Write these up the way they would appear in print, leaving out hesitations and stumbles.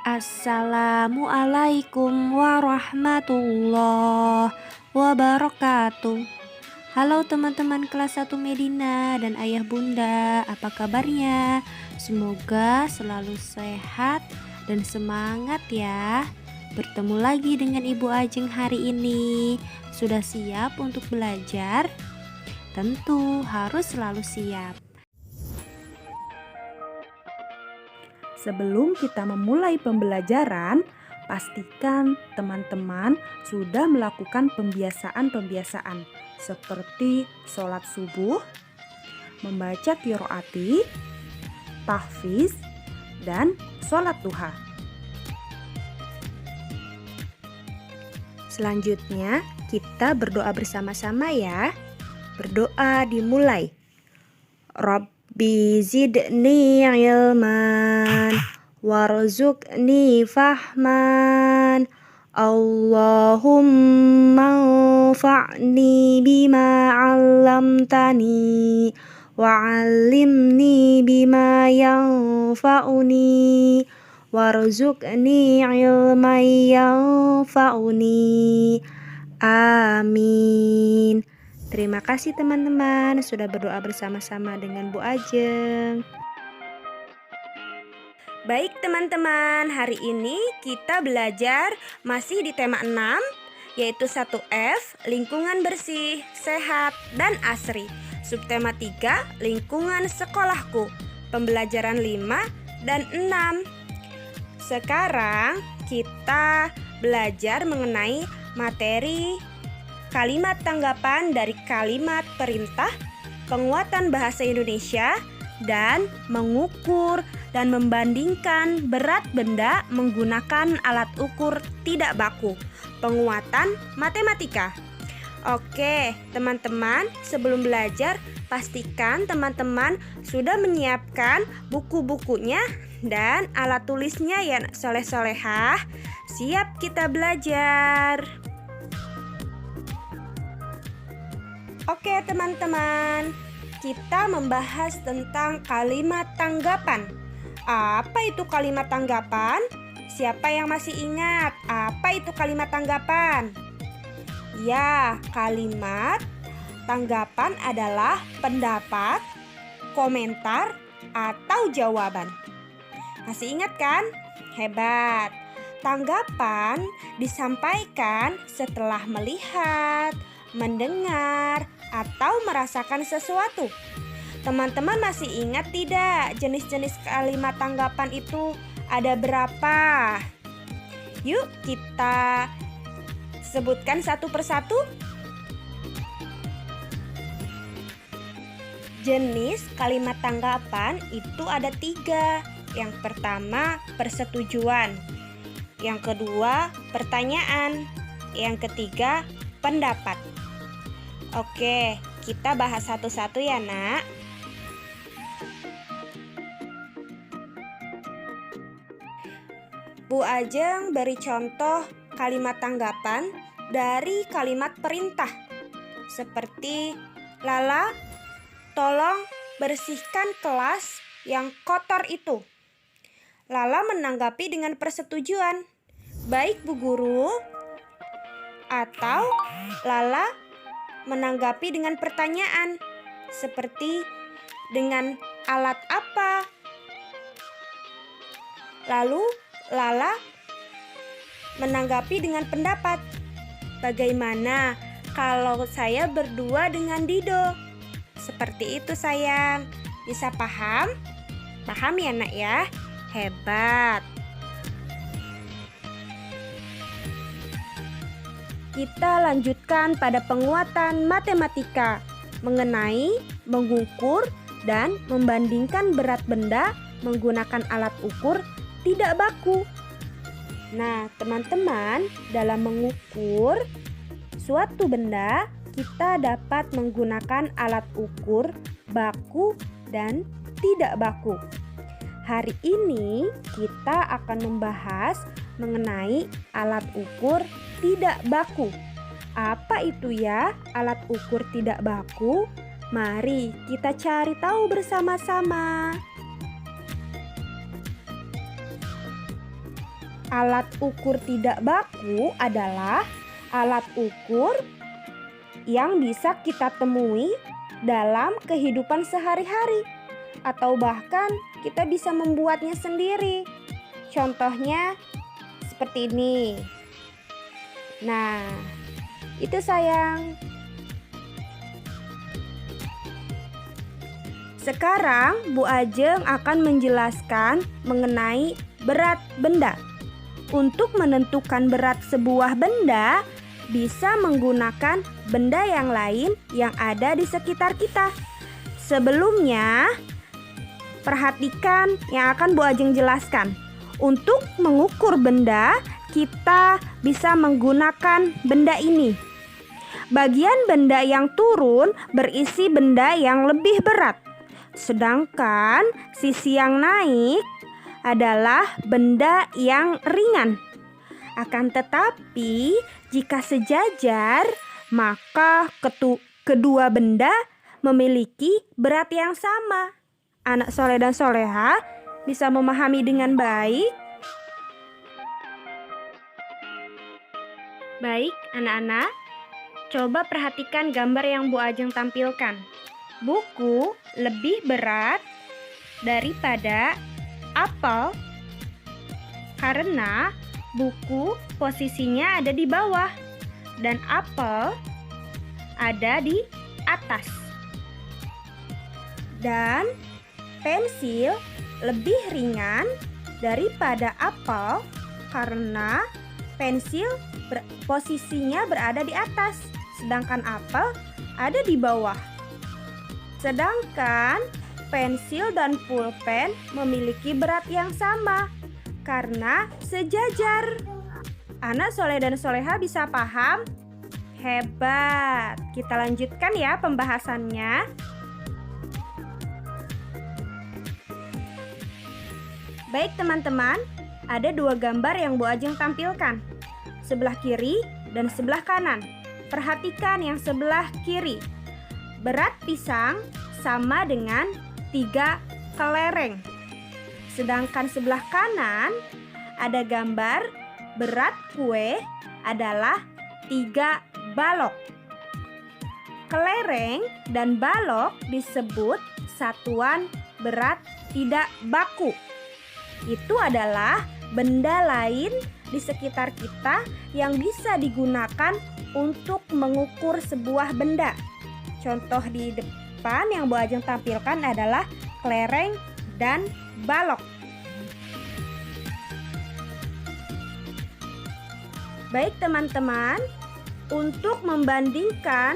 Assalamualaikum warahmatullahi wabarakatuh. Halo teman-teman kelas 1 Medina dan ayah bunda, apa kabarnya? Semoga selalu sehat dan semangat ya. Bertemu lagi dengan Ibu Ajeng hari ini. Sudah siap untuk belajar? Tentu harus selalu siap. Sebelum kita memulai pembelajaran, pastikan teman-teman sudah melakukan pembiasaan-pembiasaan seperti sholat subuh, membaca qiraati, tahfiz, dan sholat duha. Selanjutnya, kita berdoa bersama-sama ya. Berdoa dimulai. Rabbi zidni ilman warzuqni fahman Allahumma anfa'ni bima 'allamtani wa'allimni bima yanfa'uni warzuqni ilman yanfa'uni. Amin. Terima kasih teman-teman sudah berdoa bersama-sama dengan Bu Ajeng. Baik teman-teman, hari ini kita belajar masih di tema 6, yaitu 1F, lingkungan bersih, sehat, dan asri. Subtema 3, lingkungan sekolahku. Pembelajaran 5 dan 6. Sekarang kita belajar mengenai materi kalimat tanggapan dari kalimat perintah, penguatan bahasa Indonesia, dan mengukur dan membandingkan berat benda menggunakan alat ukur tidak baku. Penguatan matematika. Oke, teman-teman, sebelum belajar, pastikan teman-teman sudah menyiapkan buku-bukunya dan alat tulisnya ya, soleh-solehah. Siap kita belajar. Oke teman-teman, kita membahas tentang kalimat tanggapan. Apa itu kalimat tanggapan? Siapa yang masih ingat apa itu kalimat tanggapan? Ya, kalimat tanggapan adalah pendapat, komentar, atau jawaban. Masih ingat kan? Hebat. Tanggapan disampaikan setelah melihat, mendengar, atau merasakan sesuatu. Teman-teman masih ingat tidak jenis-jenis kalimat tanggapan itu ada berapa? Yuk kita sebutkan satu persatu. Jenis kalimat tanggapan itu ada 3. Yang pertama persetujuan, yang kedua pertanyaan, yang ketiga pendapat. Oke, kita bahas satu-satu ya nak. Bu Ajeng beri contoh kalimat tanggapan dari kalimat perintah. Seperti, Lala, tolong bersihkan kelas yang kotor itu. Lala menanggapi dengan persetujuan. Baik Bu Guru. Atau Lala menanggapi dengan pertanyaan seperti dengan alat apa? Lalu Lala menanggapi dengan pendapat. Bagaimana kalau saya berdua dengan Dido? Seperti itu sayang. Bisa paham? Paham ya nak ya? Hebat. Kita lanjutkan pada penguatan matematika mengenai mengukur dan membandingkan berat benda menggunakan alat ukur tidak baku. Nah, teman-teman, dalam mengukur suatu benda, kita dapat menggunakan alat ukur baku dan tidak baku. Hari ini kita akan membahas mengenai alat ukur tidak baku. Apa itu ya alat ukur tidak baku? Mari kita cari tahu bersama-sama. Alat ukur tidak baku adalah alat ukur yang bisa kita temui dalam kehidupan sehari-hari, atau bahkan kita bisa membuatnya sendiri. Contohnya seperti ini. Nah, itu sayang. Sekarang Bu Ajeng akan menjelaskan mengenai berat benda. Untuk menentukan berat sebuah benda, bisa menggunakan benda yang lain yang ada di sekitar kita. Sebelumnya, perhatikan yang akan Bu Ajeng jelaskan. Untuk mengukur benda, kita bisa menggunakan benda ini. Bagian benda yang turun berisi benda yang lebih berat, sedangkan sisi yang naik adalah benda yang ringan. Akan tetapi, jika sejajar, maka kedua benda memiliki berat yang sama. Anak soleh dan soleha bisa memahami dengan baik? Baik, anak-anak, coba perhatikan gambar yang Bu Ajeng tampilkan. Buku lebih berat daripada apel karena buku posisinya ada di bawah dan apel ada di atas. Dan pensil lebih ringan daripada apel karena pensil posisinya berada di atas, sedangkan apel ada di bawah. Sedangkan pensil dan pulpen memiliki berat yang sama karena sejajar. Anak soleh dan soleha bisa paham? Hebat. Kita lanjutkan ya pembahasannya. Baik teman-teman, ada dua gambar yang Bu Ajeng tampilkan, sebelah kiri dan sebelah kanan. Perhatikan yang sebelah kiri. Berat pisang sama dengan 3 kelereng. Sedangkan sebelah kanan ada gambar berat kue adalah 3 balok. Kelereng dan balok disebut satuan berat tidak baku. Itu adalah benda lain di sekitar kita yang bisa digunakan untuk mengukur sebuah benda. Contoh di depan yang Bu Ajeng tampilkan adalah kelereng dan balok. Baik teman-teman, untuk membandingkan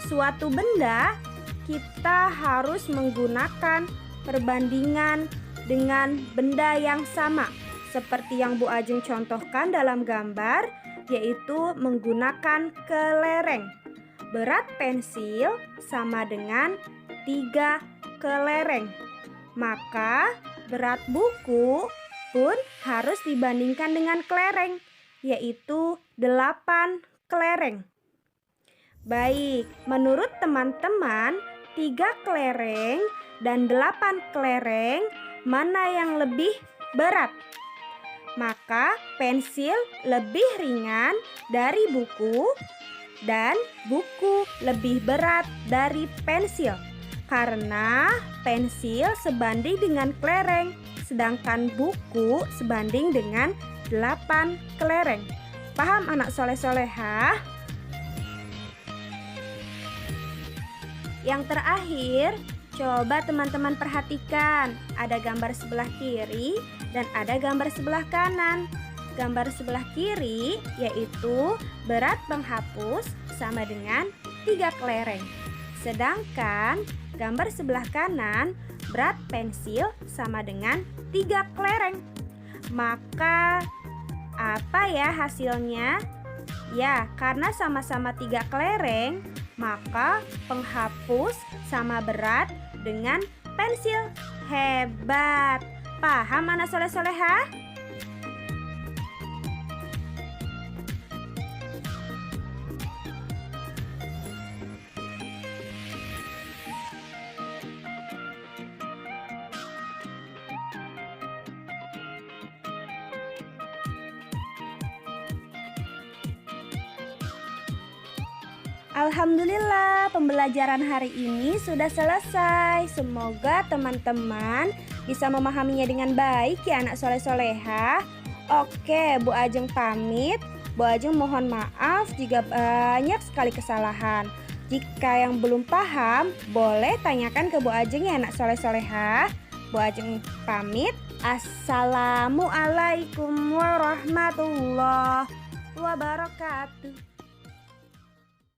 suatu benda, kita harus menggunakan perbandingan dengan benda yang sama, seperti yang Bu Ajeng contohkan dalam gambar, yaitu menggunakan kelereng. Berat pensil sama dengan 3 kelereng. Maka berat buku pun harus dibandingkan dengan kelereng, yaitu 8 kelereng. Baik, menurut teman-teman, 3 kelereng dan 8 kelereng mana yang lebih berat? Maka pensil lebih ringan dari buku dan buku lebih berat dari pensil karena pensil sebanding dengan kelereng, sedangkan buku sebanding dengan 8 kelereng. Paham anak soleh-soleha? Yang terakhir, coba teman-teman perhatikan, ada gambar sebelah kiri dan ada gambar sebelah kanan. Gambar sebelah kiri yaitu berat penghapus sama dengan 3 kelereng. Sedangkan gambar sebelah kanan berat pensil sama dengan 3 kelereng. Maka apa ya hasilnya? Ya, karena sama-sama 3 kelereng, maka penghapus sama berat dengan pensil. Hebat. Paham anak soleh-soleha? Alhamdulillah, pembelajaran hari ini sudah selesai. Semoga teman-teman bisa memahaminya dengan baik ya anak soleh-soleha. Oke, Bu Ajeng pamit. Bu Ajeng mohon maaf jika banyak sekali kesalahan. Jika yang belum paham, boleh tanyakan ke Bu Ajeng ya anak soleh-soleha. Bu Ajeng pamit. Assalamualaikum warahmatullahi wabarakatuh.